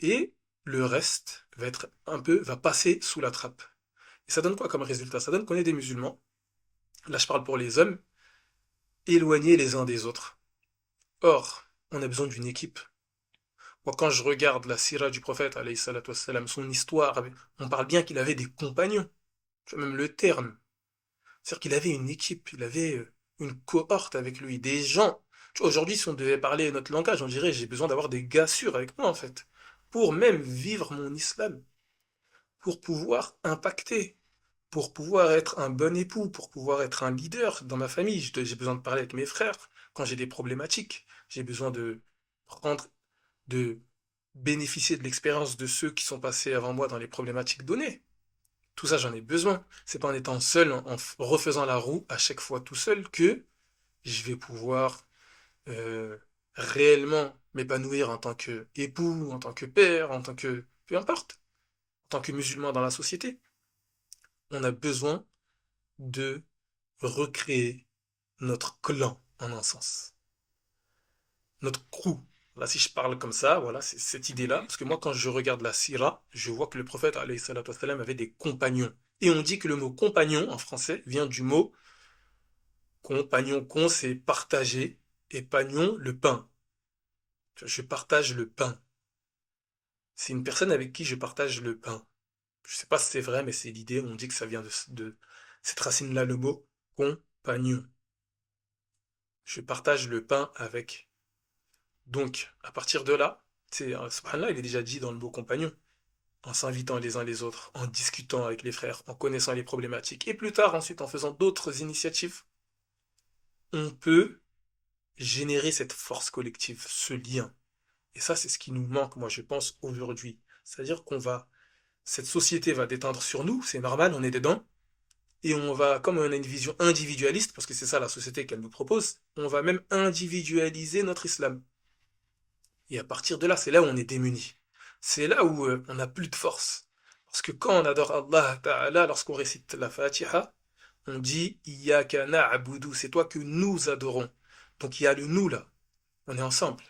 [SPEAKER 1] Et le reste va être un peu, va passer sous la trappe. Et ça donne quoi comme résultat? Ça donne qu'on est des musulmans. Là, je parle pour les hommes, éloignés les uns des autres. Or, on a besoin d'une équipe. Moi, quand je regarde la sira du prophète, alayhi salatu wassalam, son histoire, on parle bien qu'il avait des compagnons. Tu vois, même le terme. C'est-à-dire qu'il avait une équipe, il avait une cohorte avec lui, des gens. Tu vois, aujourd'hui, si on devait parler notre langage, on dirait j'ai besoin d'avoir des gars sûrs avec moi, en fait, pour même vivre mon islam, pour pouvoir impacter, pour pouvoir être un bon époux, pour pouvoir être un leader dans ma famille. J'ai besoin de parler avec mes frères quand j'ai des problématiques. J'ai besoin de prendre, de bénéficier de l'expérience de ceux qui sont passés avant moi dans les problématiques données. Tout ça, j'en ai besoin. C'est pas en étant seul, en refaisant la roue à chaque fois tout seul, que je vais pouvoir réellement m'épanouir en tant que époux, en tant que père, en tant que peu importe, en tant que musulman dans la société. On a besoin de recréer notre clan en un sens, notre crew. Là, si je parle comme ça, voilà, c'est cette idée-là. Parce que moi, quand je regarde la Sira, je vois que le prophète, alayhi salatu wassalam, avait des compagnons. Et on dit que le mot compagnon, en français, vient du mot compagnon. Con, c'est partager. Et pagnon, le pain. Je partage le pain. C'est une personne avec qui je partage le pain. Je sais pas si c'est vrai, mais c'est l'idée. On dit que ça vient de cette racine-là, le mot compagnon. Je partage le pain avec. Donc, à partir de là, subhanallah, il est déjà dit dans le mot compagnon, en s'invitant les uns les autres, en discutant avec les frères, en connaissant les problématiques, et plus tard, ensuite, en faisant d'autres initiatives, on peut générer cette force collective, ce lien. Et ça, c'est ce qui nous manque, moi, je pense, aujourd'hui. C'est-à-dire cette société va déteindre sur nous, c'est normal, on est dedans, et on va, comme on a une vision individualiste, parce que c'est ça la société qu'elle nous propose, on va même individualiser notre islam. Et à partir de là, c'est là où on est démuni. C'est là où on n'a plus de force. Parce que quand on adore Allah Ta'ala, lorsqu'on récite la Fatiha, on dit Iyyaka na'budu, c'est toi que nous adorons. Donc il y a le nous là. On est ensemble.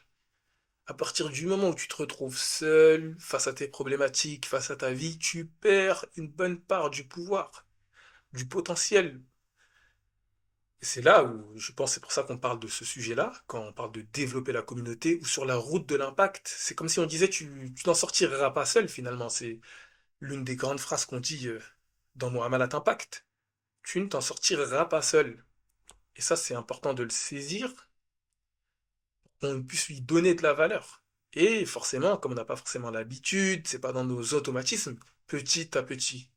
[SPEAKER 1] À partir du moment où tu te retrouves seul, face à tes problématiques, face à ta vie, tu perds une bonne part du pouvoir, du potentiel. Et c'est là où je pense, c'est pour ça qu'on parle de ce sujet-là, quand on parle de développer la communauté ou sur la route de l'impact. C'est comme si on disait tu n'en sortiras pas seul finalement. C'est l'une des grandes phrases qu'on dit dans Muamalat Impact. Tu ne t'en sortiras pas seul. Et ça, c'est important de le saisir pour qu'on puisse lui donner de la valeur. Et forcément, comme on n'a pas forcément l'habitude, c'est pas dans nos automatismes, petit à petit.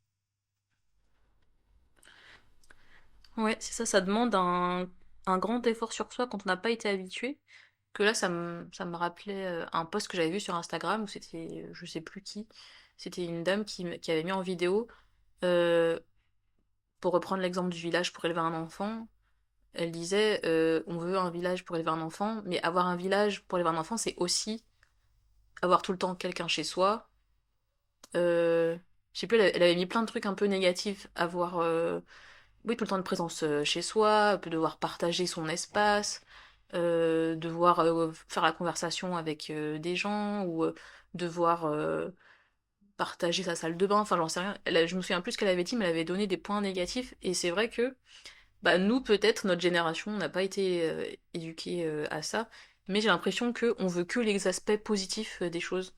[SPEAKER 2] Ouais, c'est ça, ça demande un grand effort sur soi quand on n'a pas été habitué. Que là, ça me rappelait un post que j'avais vu sur Instagram où c'était, je sais plus qui, c'était une dame qui avait mis en vidéo, euh, pour reprendre l'exemple du village pour élever un enfant, elle disait on veut un village pour élever un enfant, mais avoir un village pour élever un enfant, c'est aussi avoir tout le temps quelqu'un chez soi. Je sais plus, elle avait mis plein de trucs un peu négatifs, avoir oui, tout le temps de présence chez soi, peut devoir partager son espace, devoir faire la conversation avec des gens, ou devoir partager sa salle de bain, enfin j'en sais rien. Je me souviens plus ce qu'elle avait dit, mais elle avait donné des points négatifs, et c'est vrai que bah, nous, peut-être, notre génération, n'a pas été éduquée à ça, mais j'ai l'impression que on veut que les aspects positifs des choses,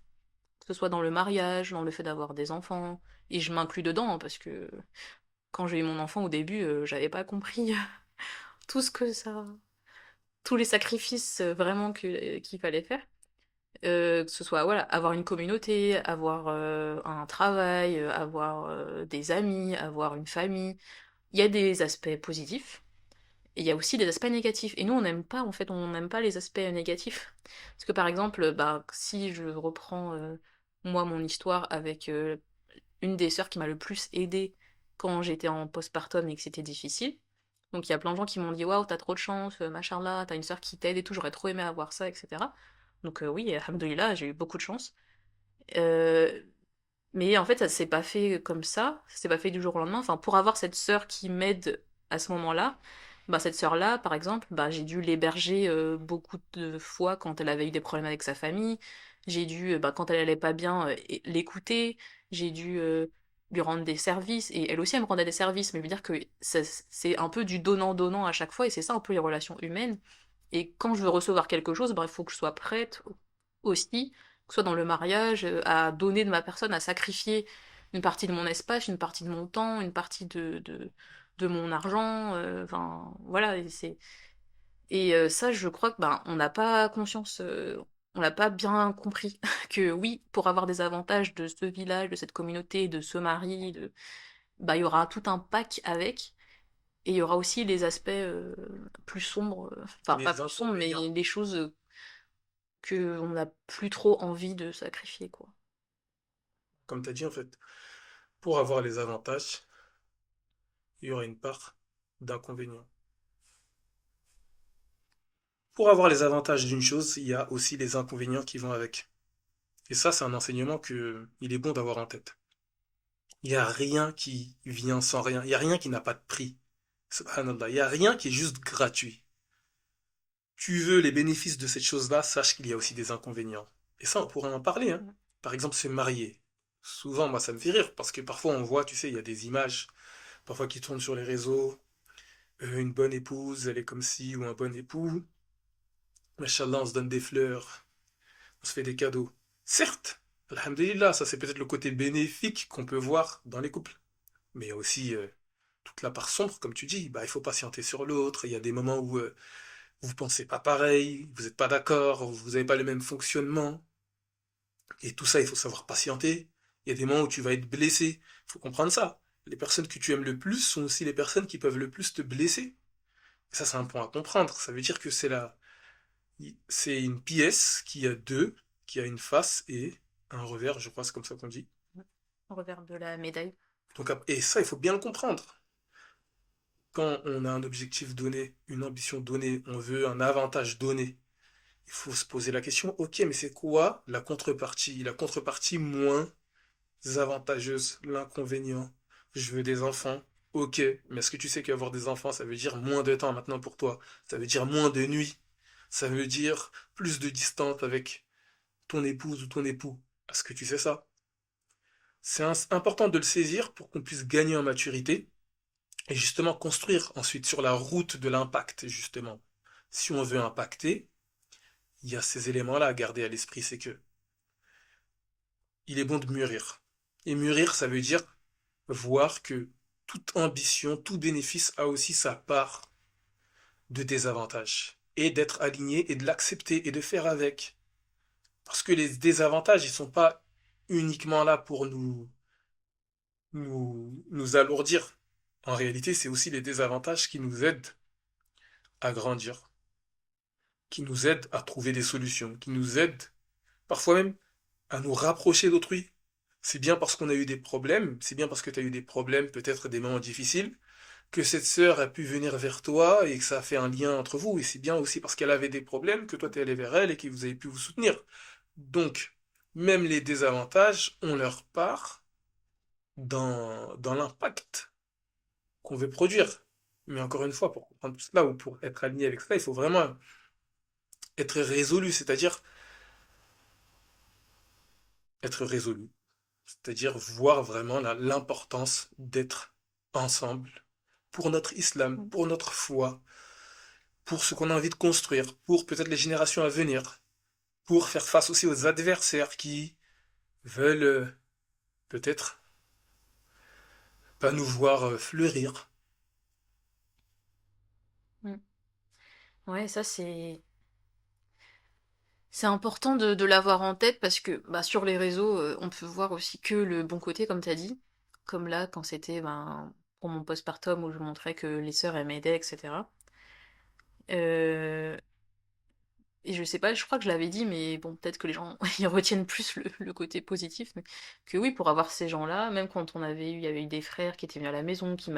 [SPEAKER 2] que ce soit dans le mariage, dans le fait d'avoir des enfants, et je m'inclus dedans, hein, parce que quand j'ai eu mon enfant au début, j'avais pas compris tout ce que ça, tous les sacrifices vraiment qu'il fallait faire. Que ce soit voilà, avoir une communauté, avoir un travail, avoir des amis, avoir une famille. Il y a des aspects positifs et il y a aussi des aspects négatifs. Et nous, on n'aime pas, en fait, on n'aime pas les aspects négatifs. Parce que par exemple, bah, si je reprends moi mon histoire avec une des sœurs qui m'a le plus aidée quand j'étais en postpartum et que c'était difficile. Donc il y a plein de gens qui m'ont dit waouh, t'as trop de chance, machallah, t'as une sœur qui t'aide et tout, j'aurais trop aimé avoir ça, etc. Donc oui, alhamdoulilah, j'ai eu beaucoup de chance. Euh, mais en fait, ça s'est pas fait comme ça s'est pas fait du jour au lendemain. Enfin, pour avoir cette sœur qui m'aide à ce moment-là, bah cette sœur-là, par exemple, bah j'ai dû l'héberger beaucoup de fois quand elle avait eu des problèmes avec sa famille. J'ai dû, bah, quand elle allait pas bien, l'écouter. J'ai dû lui rendre des services et elle aussi elle me rendait des services. Mais je veux dire que c'est un peu du donnant-donnant à chaque fois et c'est ça un peu les relations humaines. Et quand je veux recevoir quelque chose, bah, il faut que je sois prête aussi, que ce soit dans le mariage, à donner de ma personne, à sacrifier une partie de mon espace, une partie de mon temps, une partie de mon argent, enfin voilà, et ça je crois que ben on n'a pas conscience, on n'a pas bien compris que oui, pour avoir des avantages de ce village, de cette communauté, de ce mari, bah il y aura tout un pack avec. Et il y aura aussi les aspects plus sombres, enfin pas
[SPEAKER 1] Les
[SPEAKER 2] plus sombres, mais
[SPEAKER 1] inconvénients.
[SPEAKER 2] les choses que on n'a plus trop envie de sacrifier, quoi.
[SPEAKER 1] Comme tu as dit, en fait, pour avoir les avantages, il y aura une part d'inconvénients. Pour avoir les avantages d'une chose, il y a aussi les inconvénients qui vont avec. Et ça, c'est un enseignement que il est bon d'avoir en tête. Il n'y a rien qui vient sans rien. Il n'y a rien qui n'a pas de prix. Subhanallah. Il n'y a rien qui est juste gratuit. Tu veux les bénéfices de cette chose-là, sache qu'il y a aussi des inconvénients. Et ça, on pourrait en parler, hein. Par exemple, se marier. Souvent, moi, ça me fait rire parce que parfois on voit, tu sais, il y a des images, parfois qui tournent sur les réseaux. Une bonne épouse, elle est comme ci, ou un bon époux. Machallah, on se donne des fleurs, on se fait des cadeaux. Certes, alhamdulillah, ça c'est peut-être le côté bénéfique qu'on peut voir dans les couples. Mais il y a aussi toute la part sombre, comme tu dis. Bah, il faut patienter sur l'autre. Il y a des moments où vous pensez pas pareil, vous n'êtes pas d'accord, vous n'avez pas le même fonctionnement. Et tout ça, il faut savoir patienter. Il y a des moments où tu vas être blessé. Il faut comprendre ça. Les personnes que tu aimes le plus sont aussi les personnes qui peuvent le plus te blesser. Et ça, c'est un point à comprendre. Ça veut dire que c'est une pièce qui a deux, qui a une face et un revers, je crois, c'est comme ça qu'on dit.
[SPEAKER 2] Au revers de la médaille.
[SPEAKER 1] Donc, et ça, il faut bien le comprendre. Quand on a un objectif donné, une ambition donnée, on veut un avantage donné, il faut se poser la question, ok, mais c'est quoi la contrepartie? La contrepartie moins avantageuse, l'inconvénient. Je veux des enfants. Ok, mais est-ce que tu sais qu'avoir des enfants, ça veut dire moins de temps maintenant pour toi? Ça veut dire moins de nuits. Ça veut dire plus de distance avec. ton épouse ou ton époux. Est-ce que tu sais ça? C'est important de le saisir pour qu'on puisse gagner en maturité et justement construire ensuite sur la route de l'impact, justement. Si on veut impacter, il y a ces éléments-là à garder à l'esprit, c'est que il est bon de mûrir. Et mûrir, ça veut dire voir que toute ambition, tout bénéfice a aussi sa part de désavantages. Et d'être aligné et de l'accepter et de faire avec. Parce que les désavantages, ils sont pas uniquement là pour nous alourdir. En réalité, c'est aussi les désavantages qui nous aident à grandir, qui nous aident à trouver des solutions, qui nous aident parfois même à nous rapprocher d'autrui. C'est bien parce qu'on a eu des problèmes, c'est bien parce que tu as eu des problèmes, peut-être des moments difficiles, que cette sœur a pu venir vers toi et que ça a fait un lien entre vous. Et c'est bien aussi parce qu'elle avait des problèmes que toi t'es allé vers elle et que vous avez pu vous soutenir. Donc, même les désavantages ont leur part dans l'impact qu'on veut produire. Mais encore une fois, pour comprendre tout cela ou pour être aligné avec cela, il faut vraiment être résolu, c'est-à-dire être résolu. C'est-à-dire voir vraiment l'importance d'être ensemble pour notre islam, pour notre foi, pour ce qu'on a envie de construire, pour peut-être les générations à venir, pour faire face aussi aux adversaires qui veulent peut-être pas nous voir fleurir.
[SPEAKER 2] Mm. Ouais, ça c'est important de l'avoir en tête parce que bah, sur les réseaux, on peut voir aussi que le bon côté, comme t'as dit. Comme là, quand c'était ben, pour mon postpartum où je montrais que les sœurs elles m'aidaient, etc. Euh, et je sais pas, je crois que je l'avais dit, mais bon, peut-être que les gens ils retiennent plus le côté positif. Mais que oui, pour avoir ces gens-là, même quand il y avait eu des frères qui étaient venus à la maison, qui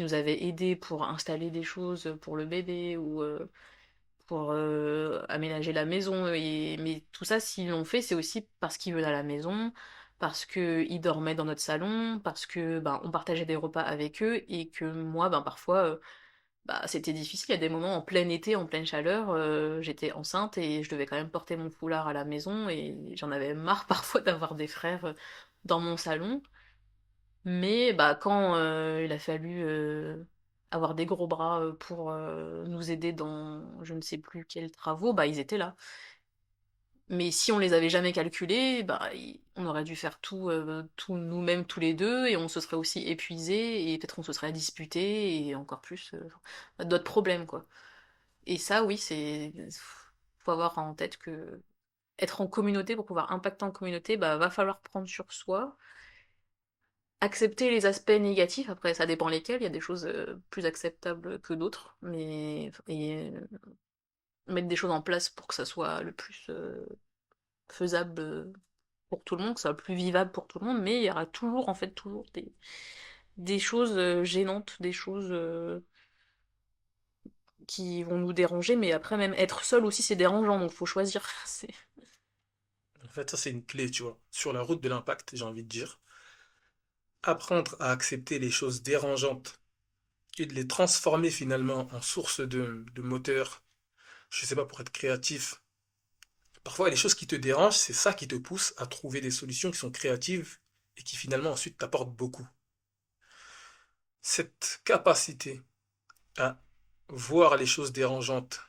[SPEAKER 2] nous avaient aidés pour installer des choses pour le bébé ou pour aménager la maison. Mais tout ça, s'ils l'ont fait, c'est aussi parce qu'ils venaient à la maison, parce qu'ils dormaient dans notre salon, parce que ben, on partageait des repas avec eux, et que moi, ben, parfois, bah, c'était difficile. Il y a des moments en plein été, en pleine chaleur, j'étais enceinte et je devais quand même porter mon foulard à la maison, et j'en avais marre parfois d'avoir des frères dans mon salon. Mais bah, quand il a fallu avoir des gros bras pour nous aider dans je ne sais plus quels travaux, bah ils étaient là. Mais si on les avait jamais calculés, bah on aurait dû faire tout nous-mêmes tous les deux et on se serait aussi épuisés et peut-être on se serait disputés et encore plus d'autres problèmes quoi. Et ça oui, c'est faut avoir en tête que être en communauté pour pouvoir impacter en communauté, bah va falloir prendre sur soi accepter les aspects négatifs, après ça dépend lesquels, il y a des choses plus acceptables que d'autres, mais et, mettre des choses en place pour que ça soit le plus faisable pour tout le monde, que ça soit le plus vivable pour tout le monde, mais il y aura toujours en fait toujours des choses gênantes, des choses qui vont nous déranger, mais après même être seul aussi c'est dérangeant, donc faut choisir. C'est...
[SPEAKER 1] En fait, ça c'est une clé, tu vois. Sur la route de l'impact, j'ai envie de dire. Apprendre à accepter les choses dérangeantes et de les transformer finalement en source de moteur, je sais pas, pour être créatif. Parfois, les choses qui te dérangent, c'est ça qui te pousse à trouver des solutions qui sont créatives et qui finalement ensuite t'apportent beaucoup. Cette capacité à voir les choses dérangeantes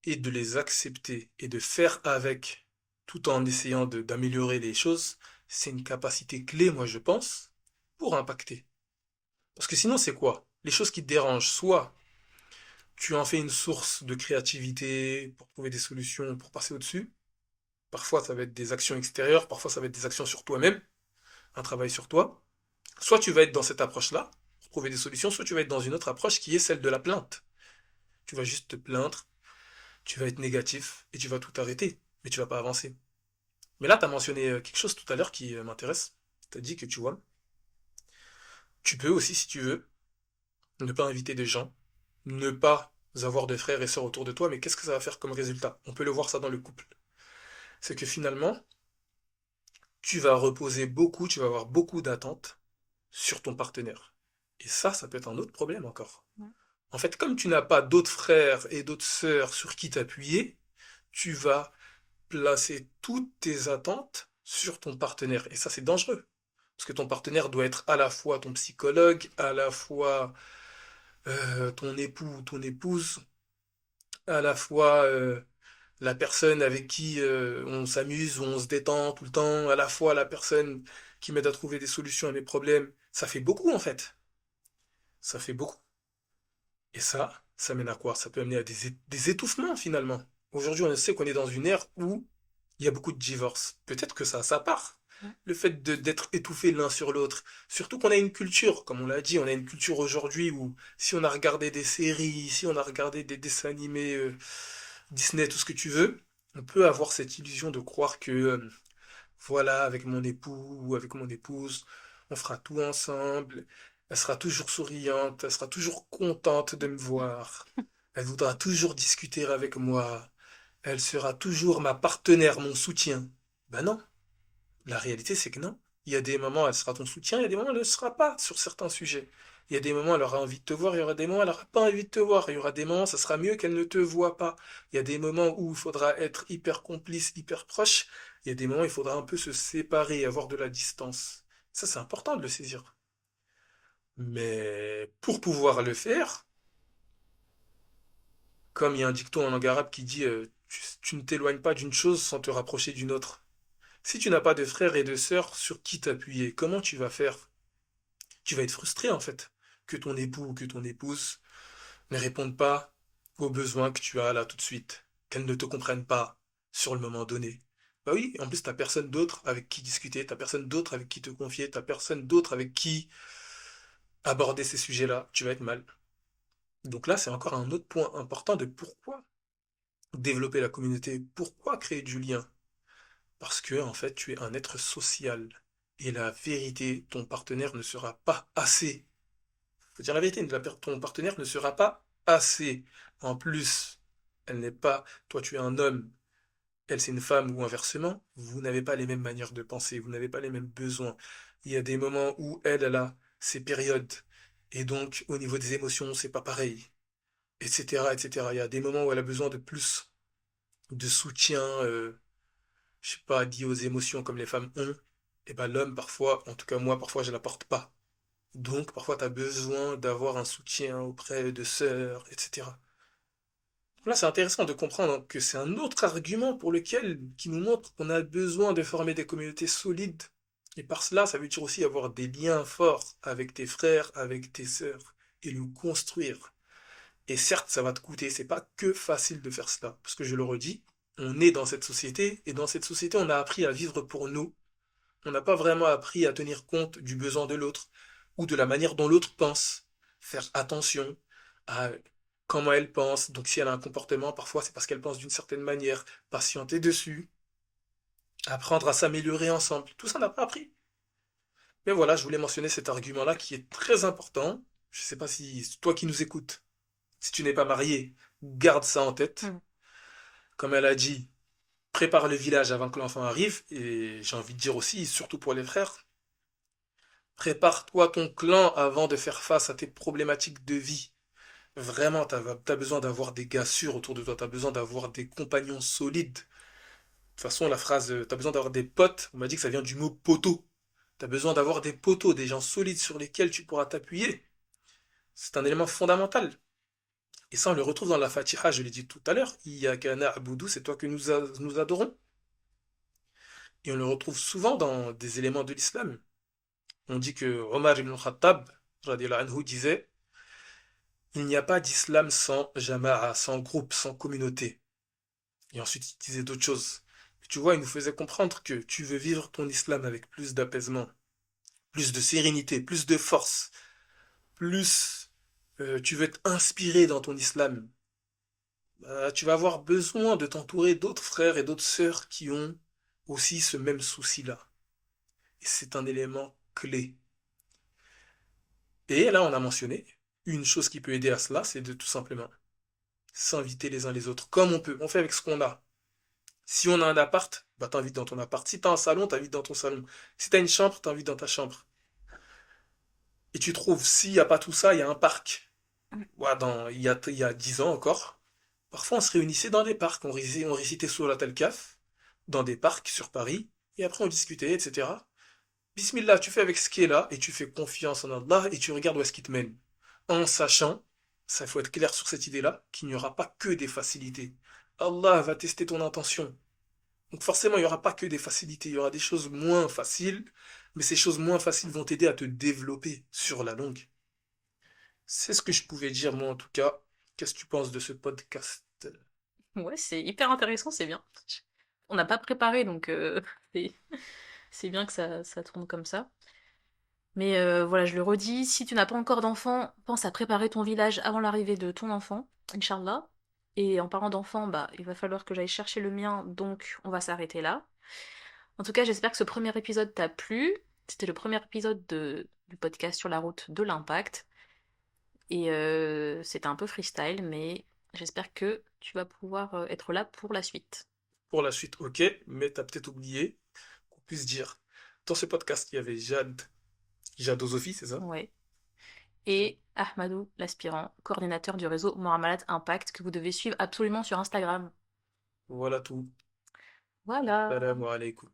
[SPEAKER 1] et de les accepter et de faire avec tout en essayant d'améliorer les choses, c'est une capacité clé, moi je pense, pour impacter. Parce que sinon, c'est quoi? Les choses qui te dérangent, soit tu en fais une source de créativité pour trouver des solutions, pour passer au-dessus. Parfois, ça va être des actions extérieures, parfois, ça va être des actions sur toi-même, un travail sur toi. Soit tu vas être dans cette approche-là, pour trouver des solutions, soit tu vas être dans une autre approche qui est celle de la plainte. Tu vas juste te plaindre, tu vas être négatif et tu vas tout arrêter, mais tu vas pas avancer. Mais là, tu as mentionné quelque chose tout à l'heure qui m'intéresse. Tu as dit que tu vois, tu peux aussi, si tu veux, ne pas inviter des gens, ne pas avoir de frères et sœurs autour de toi, mais qu'est-ce que ça va faire comme résultat? On peut le voir ça dans le couple. C'est que finalement, tu vas reposer beaucoup, tu vas avoir beaucoup d'attentes sur ton partenaire. Et ça peut être un autre problème encore.
[SPEAKER 2] Ouais.
[SPEAKER 1] En fait, comme tu n'as pas d'autres frères et d'autres sœurs sur qui t'appuyer, tu vas placer toutes tes attentes sur ton partenaire. Et ça, c'est dangereux. Parce que ton partenaire doit être à la fois ton psychologue, à la fois ton époux ou ton épouse, à la fois la personne avec qui on s'amuse ou on se détend tout le temps, à la fois la personne qui m'aide à trouver des solutions à mes problèmes. Ça fait beaucoup en fait. Ça fait beaucoup. Et ça mène à quoi? Ça peut amener à des étouffements finalement. Aujourd'hui, on sait qu'on est dans une ère où il y a beaucoup de divorces. Peut-être que ça a sa part.
[SPEAKER 2] Ouais.
[SPEAKER 1] Le fait d'être étouffé l'un sur l'autre. Surtout qu'on a une culture, comme on l'a dit, on a une culture aujourd'hui où si on a regardé des séries, si on a regardé des dessins animés Disney, tout ce que tu veux, on peut avoir cette illusion de croire que voilà, avec mon époux ou avec mon épouse, on fera tout ensemble. Elle sera toujours souriante, elle sera toujours contente de me voir. Elle voudra toujours discuter avec moi. Elle sera toujours ma partenaire, mon soutien. Ben non, la réalité c'est que non. Il y a des moments elle sera ton soutien, il y a des moments elle ne le sera pas sur certains sujets. Il y a des moments elle aura envie de te voir, il y aura des moments elle n'aura pas envie de te voir. Il y aura des moments ça sera mieux qu'elle ne te voit pas. Il y a des moments où il faudra être hyper complice, hyper proche. Il y a des moments où il faudra un peu se séparer, avoir de la distance. Ça c'est important de le saisir. Mais pour pouvoir le faire, comme il y a un dicton en langue arabe qui dit tu ne t'éloignes pas d'une chose sans te rapprocher d'une autre. Si tu n'as pas de frères et de sœurs sur qui t'appuyer, comment tu vas faire? Tu vas être frustré en fait. Que ton époux ou que ton épouse ne répondent pas aux besoins que tu as là tout de suite. Qu'elles ne te comprennent pas sur le moment donné. Bah oui, en plus t'as personne d'autre avec qui discuter, t'as personne d'autre avec qui te confier, t'as personne d'autre avec qui aborder ces sujets-là. Tu vas être mal. Donc là, c'est encore un autre point important de pourquoi développer la communauté, pourquoi créer du lien. Parce que, en fait, tu es un être social. Et la vérité, ton partenaire ne sera pas assez. Faut dire la vérité, ton partenaire ne sera pas assez. En plus, elle n'est pas, toi tu es un homme, elle c'est une femme ou inversement, vous n'avez pas les mêmes manières de penser, vous n'avez pas les mêmes besoins. Il y a des moments où elle a ses périodes. Et donc, au niveau des émotions, c'est pas pareil. Etc., etc. Il y a des moments où elle a besoin de plus de soutien, je sais pas, lié aux émotions comme les femmes ont. Et ben l'homme, parfois, en tout cas moi, parfois, je l'apporte pas. Donc, parfois, tu as besoin d'avoir un soutien auprès de sœurs, etc. Là, c'est intéressant de comprendre que c'est un autre argument pour lequel, qui nous montre qu'on a besoin de former des communautés solides. Et par cela, ça veut dire aussi avoir des liens forts avec tes frères, avec tes sœurs, et le construire. Et certes, ça va te coûter, c'est pas que facile de faire cela. Parce que je le redis, on est dans cette société, et dans cette société, on a appris à vivre pour nous. On n'a pas vraiment appris à tenir compte du besoin de l'autre, ou de la manière dont l'autre pense. Faire attention à comment elle pense. Donc si elle a un comportement, parfois c'est parce qu'elle pense d'une certaine manière. Patienter dessus, apprendre à s'améliorer ensemble. Tout ça, on n'a pas appris. Mais voilà, je voulais mentionner cet argument-là qui est très important. Je ne sais pas si toi qui nous écoutes, si tu n'es pas marié, garde ça en tête.
[SPEAKER 2] Mm.
[SPEAKER 1] Comme elle a dit, prépare le village avant que l'enfant arrive. Et j'ai envie de dire aussi, surtout pour les frères, prépare-toi ton clan avant de faire face à tes problématiques de vie. Vraiment, t'as besoin d'avoir des gars sûrs autour de toi, t'as besoin d'avoir des compagnons solides. De toute façon, la phrase t'as besoin d'avoir des potes, on m'a dit que ça vient du mot poteau. T'as besoin d'avoir des poteaux, des gens solides sur lesquels tu pourras t'appuyer. C'est un élément fondamental. Et ça, on le retrouve dans la Fatiha, je l'ai dit tout à l'heure. Iyaka Aboudou, c'est toi que nous adorons. Et on le retrouve souvent dans des éléments de l'islam. On dit que Omar ibn Khattab, radiallahu anhu, disait il n'y a pas d'islam sans jama'a, sans groupe, sans communauté. Et ensuite, il disait d'autres choses. Tu vois, il nous faisait comprendre que tu veux vivre ton islam avec plus d'apaisement, plus de sérénité, plus de force, plus tu veux être inspiré dans ton islam. Bah, tu vas avoir besoin de t'entourer d'autres frères et d'autres sœurs qui ont aussi ce même souci-là. Et c'est un élément clé. Et là, on a mentionné, une chose qui peut aider à cela, c'est de tout simplement s'inviter les uns les autres, comme on peut. On fait avec ce qu'on a. Si on a un appart, bah t'invites dans ton appart. Si t'as un salon, t'invites dans ton salon. Si t'as une chambre, t'invites dans ta chambre. Et tu trouves, s'il n'y a pas tout ça, il y a un parc. Ouais, il y a 10 ans encore, parfois on se réunissait dans des parcs, on récitait sur la Telkaf, dans des parcs sur Paris, et après on discutait, etc. Bismillah, tu fais avec ce qui est là, et tu fais confiance en Allah, et tu regardes où est-ce qu'il te mène. En sachant, ça il faut être clair sur cette idée-là, qu'il n'y aura pas que des facilités. Allah va tester ton intention. Donc forcément, il n'y aura pas que des facilités, il y aura des choses moins faciles, mais ces choses moins faciles vont t'aider à te développer sur la longue. C'est ce que je pouvais dire, moi, en tout cas. Qu'est-ce que tu penses de ce podcast?
[SPEAKER 2] Ouais, c'est hyper intéressant, c'est bien. On n'a pas préparé, donc c'est c'est bien que ça tourne comme ça. Mais voilà, je le redis, si tu n'as pas encore d'enfant, pense à préparer ton village avant l'arrivée de ton enfant, Inch'Allah. Et en parlant d'enfant, bah, il va falloir que j'aille chercher le mien, donc on va s'arrêter là. En tout cas, j'espère que ce premier épisode t'a plu. C'était le premier épisode du podcast sur la route de l'impact. Et c'était un peu freestyle, mais j'espère que tu vas pouvoir être là pour la suite.
[SPEAKER 1] Pour la suite, ok, mais t'as peut-être oublié qu'on puisse dire. Dans ce podcast, il y avait Jade Osofi, c'est ça?
[SPEAKER 2] Ouais. Et Ahmadou, l'aspirant, coordinateur du réseau Mohamed Impact, que vous devez suivre absolument sur Instagram.
[SPEAKER 1] Voilà tout.
[SPEAKER 2] Voilà.
[SPEAKER 1] Salam alaikum.